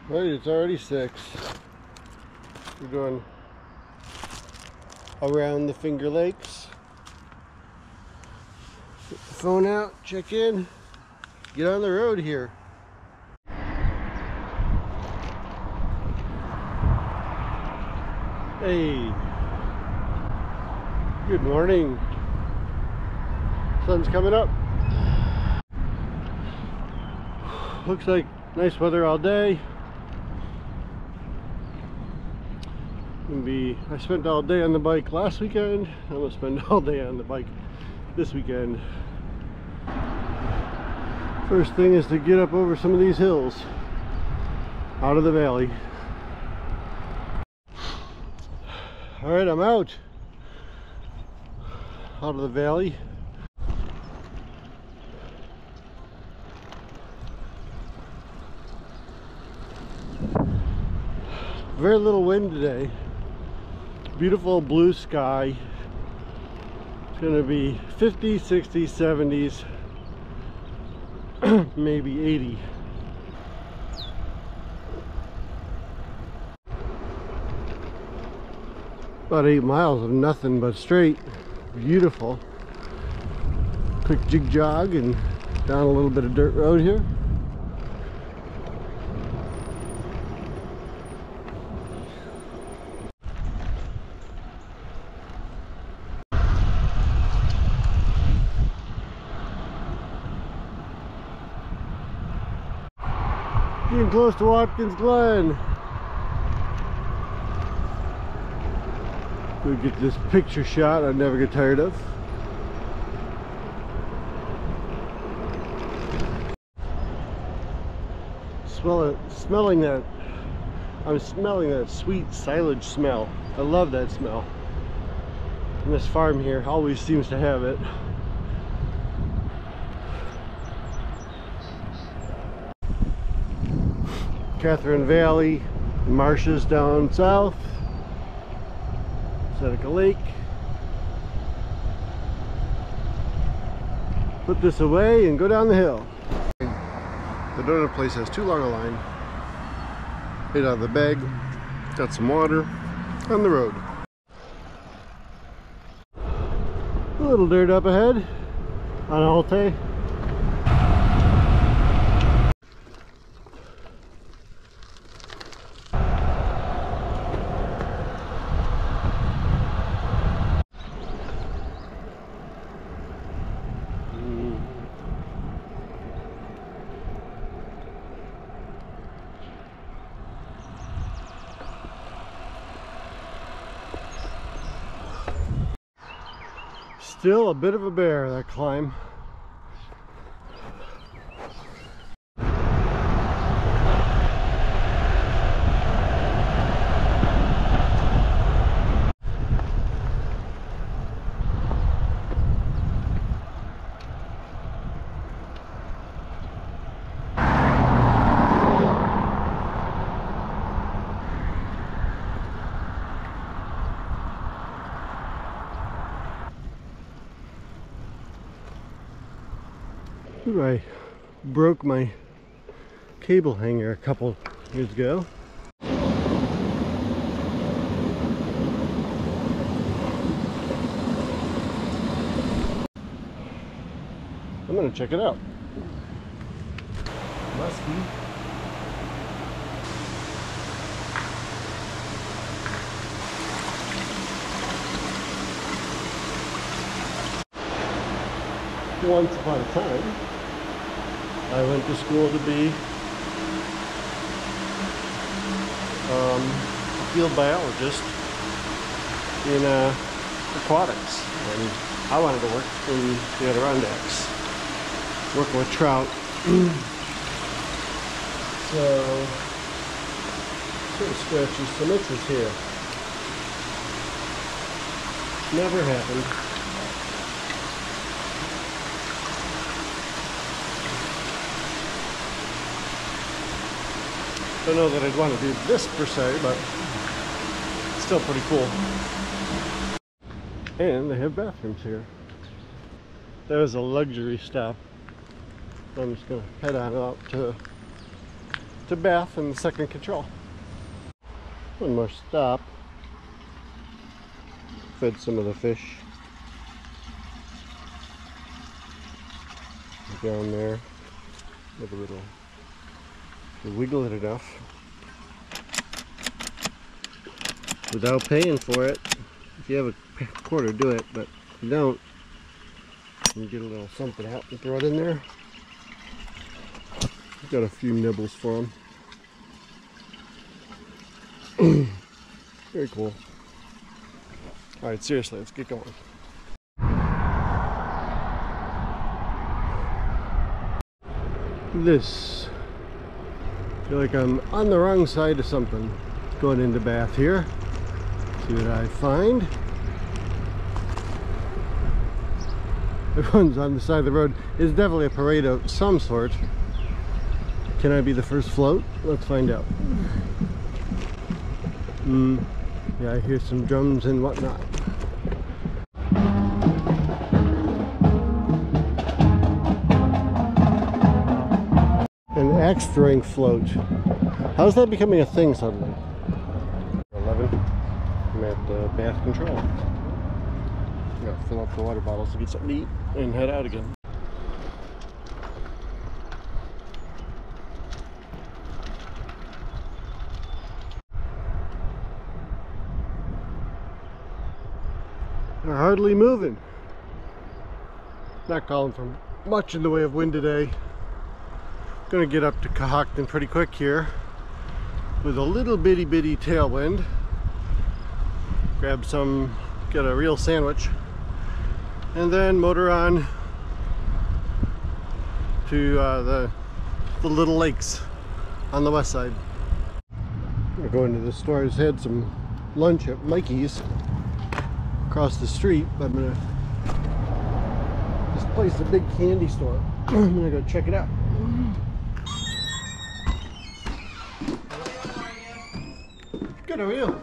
Right, it's already 6. We're going around the Finger Lakes. Get the phone out, check in, get on the road here. Hey, good morning. Sun's coming up. Looks like nice weather all day. I spent all day on the bike last weekend. I'm gonna spend all day on the bike this weekend. First thing is to get up over some of these hills out of the valley. All right, I'm out of the valley. Very little wind today. Beautiful blue sky. It's going to be 50, 60, 70s, maybe 80. About 8 miles of nothing but straight. Beautiful. Quick jig jog and down a little bit of dirt road here. Getting close to Watkins Glen. We get this picture shot I never get tired of. Smelling that. I'm smelling that sweet silage smell. I love that smell. And this farm here always seems to have it. Catherine Valley, marshes down south, Seneca Lake. Put this away and go down the hill. The donut place has too long a line. Ate out of the bag, got some water on the road. A little dirt up ahead on Alte. Still a bit of a bear, that climb. I broke my cable hanger a couple years ago. I'm gonna check it out. Must be. Once upon a time, I went to school to be a field biologist in aquatics, and I wanted to work in the Adirondacks, working with trout. So, sort of scratchy some itches here. Never happened. Don't know that I'd want to do this per se, but it's still pretty cool. And they have bathrooms here. That was a luxury stop. I'm just gonna head on up to to bath in the second control. One more stop. Fed some of the fish down there. With a little, you wiggle it enough without paying for it. If you have a quarter, do it, but if you don't, you get a little something out and throw it in there. Got a few nibbles for them. Very cool. Alright, seriously, let's get going. This. I feel like I'm on the wrong side of something. Going into bath here. See what I find. Everyone's on the side of the road. It's definitely a parade of some sort. Can I be the first float? Let's find out. Yeah, I hear some drums and whatnot. An extra float. How's that becoming a thing suddenly? 11. I'm at bath control. Gotta fill up the water bottles to get something to eat and head out again. They're hardly moving. Not calling for much in the way of wind today. Gonna get up to Cohocton pretty quick here with a little bitty tailwind. Grab some, get a real sandwich, and then motor on to the little lakes on the west side. I'm gonna go into the store. I just had some lunch at Mikey's across the street, but I'm gonna, this place is a big candy store. I'm gonna go check it out. Good, how are you?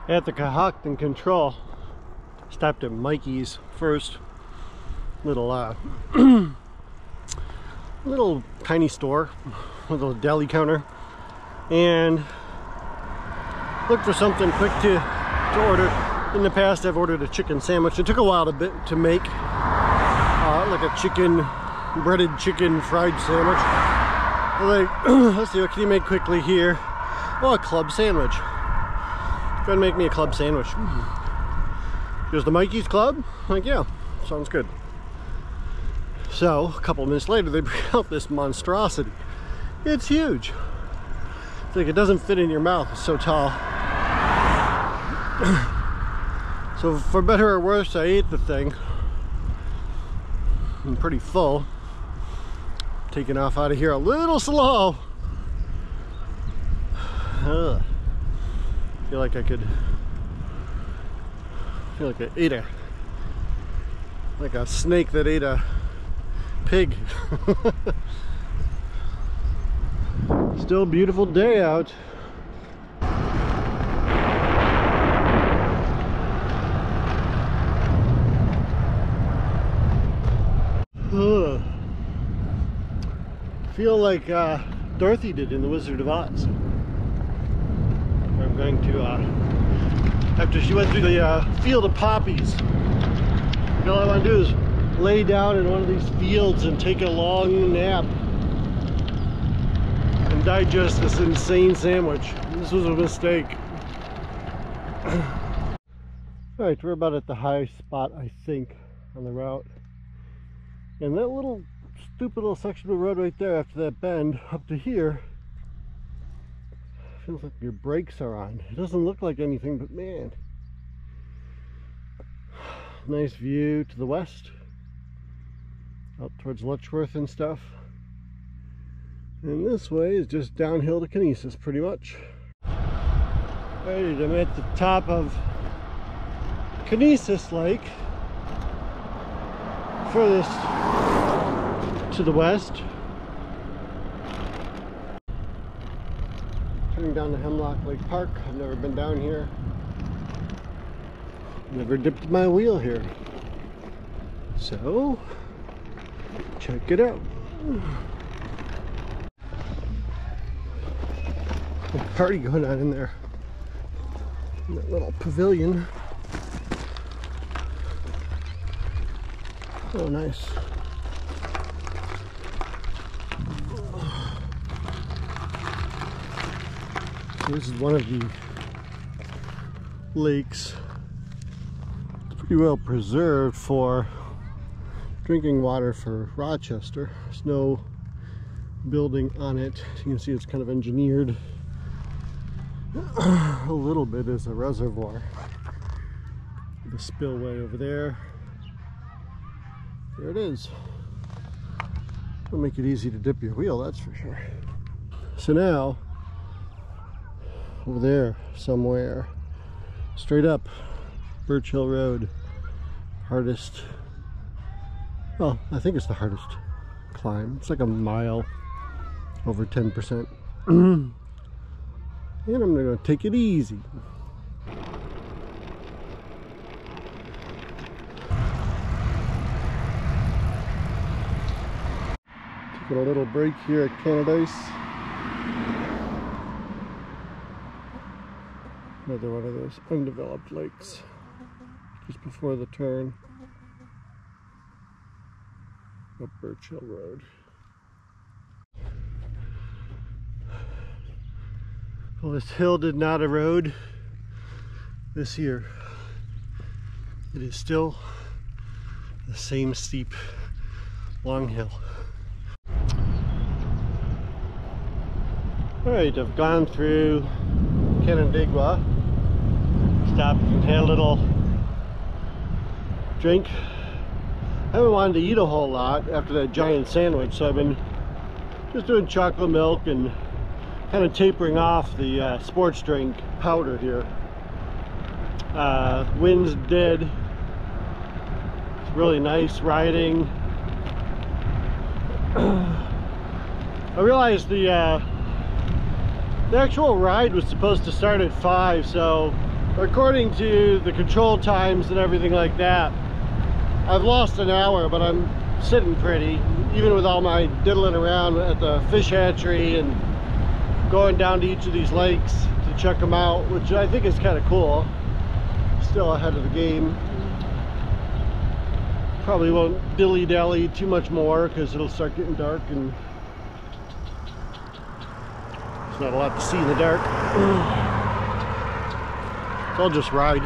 At the Cohocton Control, stopped at Mikey's first. Little little tiny store with a deli counter, and looked for something quick to order. In the past, I've ordered a chicken sandwich. It took a while to make, like a breaded chicken fried sandwich. I was like, let's see, what can you make quickly here? Oh, a club sandwich. Go ahead and make me a club sandwich. Here's the Mikey's Club. I'm like, yeah, sounds good. So a couple of minutes later, they bring out this monstrosity. It's huge. It's like it doesn't fit in your mouth. It's so tall. So for better or worse, I ate the thing. I'm pretty full. Taking off out of here a little slow. Feel like I ate like a snake that ate a pig. Still a beautiful day out. Feel like Dorothy did in The Wizard of Oz. I'm going to, after she went through the field of poppies, all I want to do is lay down in one of these fields and take a long nap and digest this insane sandwich. This was a mistake. Alright, we're about at the high spot, I think, on the route. And that little stupid little section of road right there after that bend up to here feels like your brakes are on. It doesn't look like anything, but man, nice view to the west out towards Letchworth and stuff, and this way is just downhill to Kinesis pretty much. Alright, I'm at the top of Kinesis Lake, furthest to the west. Heading down to Hemlock Lake Park. I've never been down here. Never dipped my wheel here. So, check it out. A party going on in there. In that little pavilion. Oh, nice. So this is one of the lakes. It's pretty well preserved for drinking water for Rochester. There's no building on it. You can see it's kind of engineered a little bit as a reservoir. The spillway over there. There it is. It'll make it easy to dip your wheel, that's for sure. So now, over there somewhere, straight up, Birch Hill Road, hardest, well, I think it's the hardest climb. It's like a mile, over 10%. And I'm gonna take it easy. Taking a little break here at Canadice. Another one of those undeveloped lakes just before the turn up Birch Hill Road. Well, this hill did not erode this year. It is still the same steep, long hill. Alright, I've gone through Canandaigua, stopped and had a little drink. I haven't wanted to eat a whole lot after that giant sandwich, so I've been just doing chocolate milk and kind of tapering off the sports drink powder here. Wind's dead. It's really nice riding. I realized the actual ride was supposed to start at 5, so according to the control times and everything like that, I've lost an hour, but I'm sitting pretty, even with all my diddling around at the fish hatchery and going down to each of these lakes to check them out, which I think is kind of cool. Still ahead of the game. Probably won't dilly-dally too much more because it'll start getting dark and there's not a lot to see in the dark. So I'll just ride.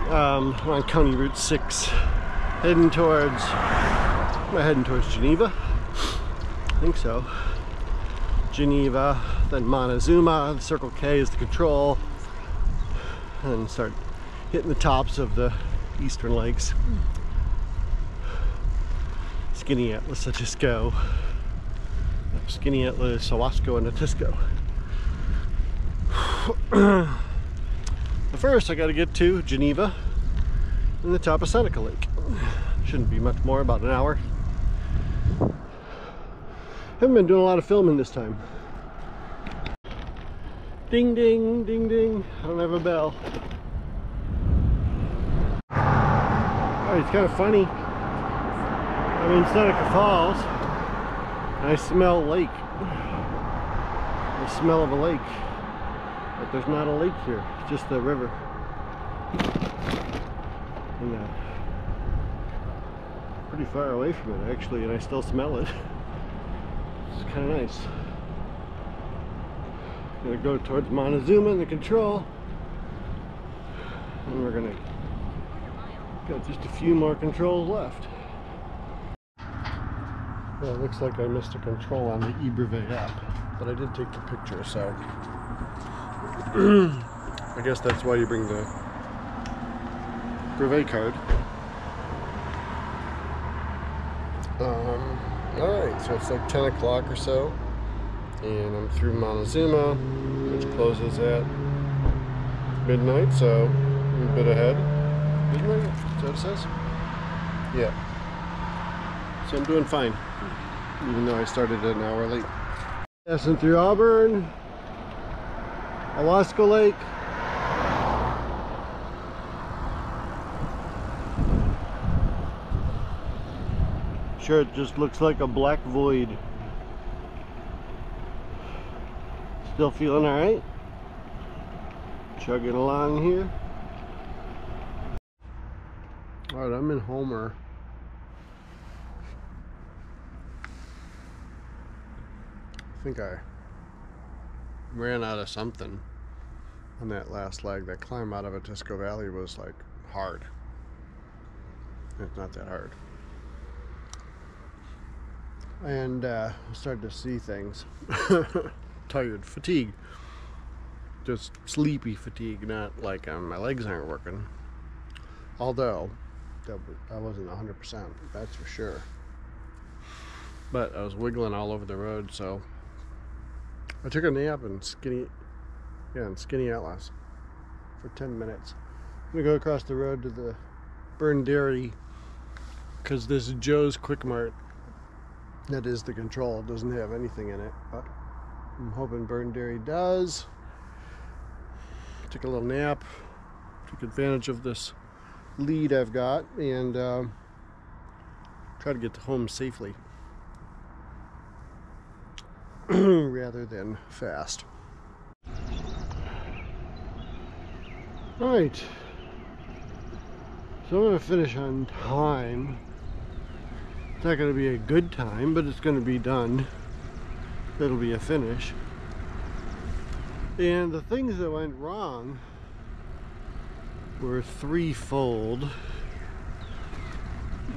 I'm on County Route 6, heading towards Geneva. I think so. Geneva, then Montezuma. The Circle K is the control, and then start hitting the tops of the eastern lakes. Skinny Atlas, Atisco, Skinny Atlas, Owasco, and Atisco. But first I got to get to Geneva and the top of Seneca Lake. Shouldn't be much more, about an hour. Haven't been doing a lot of filming this time. Ding ding, ding ding. I don't have a bell. Oh, it's kind of funny. I'm in Seneca Falls and I smell lake. The smell of a lake. But there's not a lake here. It's just the river. And pretty far away from it actually, and I still smell it. It's kind of nice. Gonna go towards Montezuma in the control, and we're gonna got just a few more controls left. Well, it looks like I missed a control on the brevet app, but I did take the picture, so I guess that's why you bring the brevet card. Alright, so it's like 10 o'clock or so, and I'm through Montezuma, which closes at midnight, so a bit ahead. Midnight? Is that what it says? Yeah. So I'm doing fine, even though I started an hour late. Passing through Auburn, Alaska Lake. Sure, it just looks like a black void. Still feeling all right? Chugging along here. All right, I'm in Homer. I think I ran out of something on that last leg. That climb out of Atisco Valley was like hard. It's not that hard. And I started to see things. Tired, fatigue. Just sleepy fatigue, not like my legs aren't working. Although, I wasn't 100%, that's for sure. But I was wiggling all over the road, so I took a nap in Skinny Atlas for 10 minutes. I'm gonna go across the road to the Burn Dairy, because this Joe's Quick Mart, that is the control, it doesn't have anything in it, but I'm hoping Burn Dairy does. Took a little nap, took advantage of this lead I've got, and try to get to home safely rather than fast. Alright, so I'm going to finish on time. It's not going to be a good time, but it's going to be done. It'll be a finish. And the things that went wrong were threefold.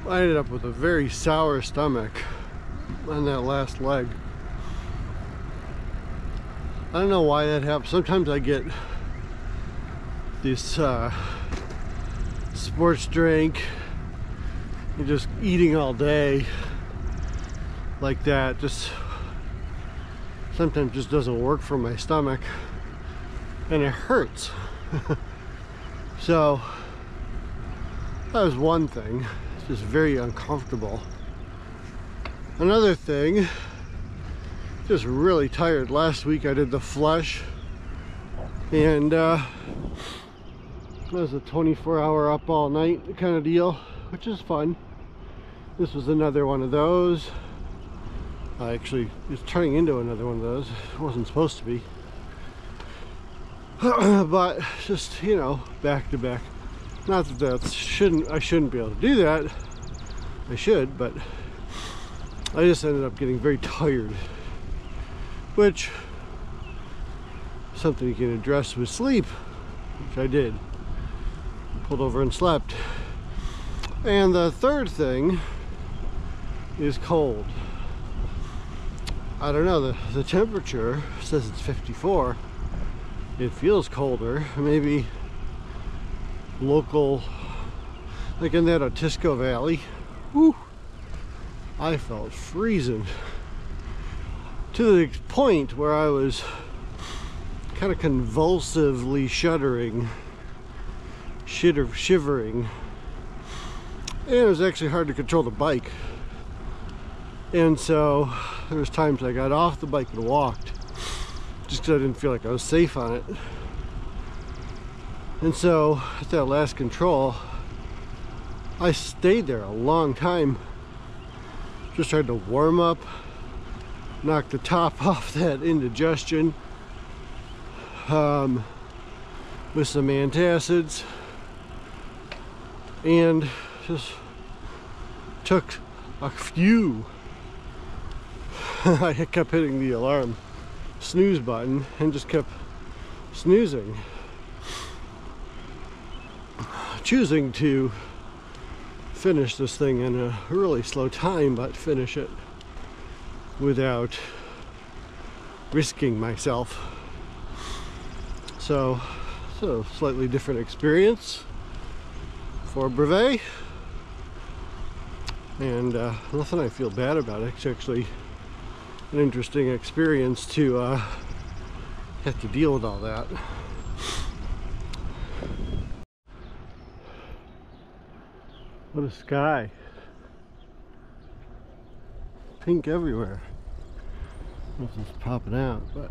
I ended up with a very sour stomach on that last leg. I don't know why that happens. Sometimes I get this sports drink and just eating all day like that. Just sometimes just doesn't work for my stomach, and it hurts. So that was one thing. It's just very uncomfortable. Another thing, just really tired. Last week I did the flush, and it was a 24-hour up all night kind of deal, which is fun. This was another one of those. Actually, it's turning into another one of those. It wasn't supposed to be. But just, you know, back to back. Not that I shouldn't be able to do that. I should, but I just ended up getting very tired, which is something you can address with sleep, which I did. Pulled over and slept. And the third thing is cold. I don't know, the temperature says it's 54. It feels colder. Maybe local, like in that Atisco Valley, whew, I felt freezing to the point where I was kind of convulsively shivering, and it was actually hard to control the bike. And so there was times I got off the bike and walked, just because I didn't feel like I was safe on it. And so at that last control, I stayed there a long time, just tried to warm up, knock the top off that indigestion with some antacids, and just took a few. I kept hitting the alarm snooze button and just kept snoozing, choosing to finish this thing in a really slow time, but finish it without risking myself. So slightly different experience for brevet, and nothing I feel bad about. It's actually an interesting experience to have to deal with all that. What a sky. Pink everywhere. I don't know if it's popping out, but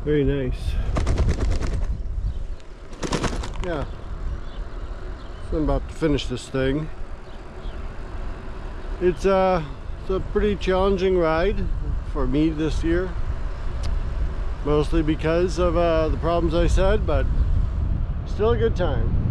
Very nice. Yeah. So I'm about to finish this thing. It's a pretty challenging ride for me this year. Mostly because of the problems I said, but still a good time.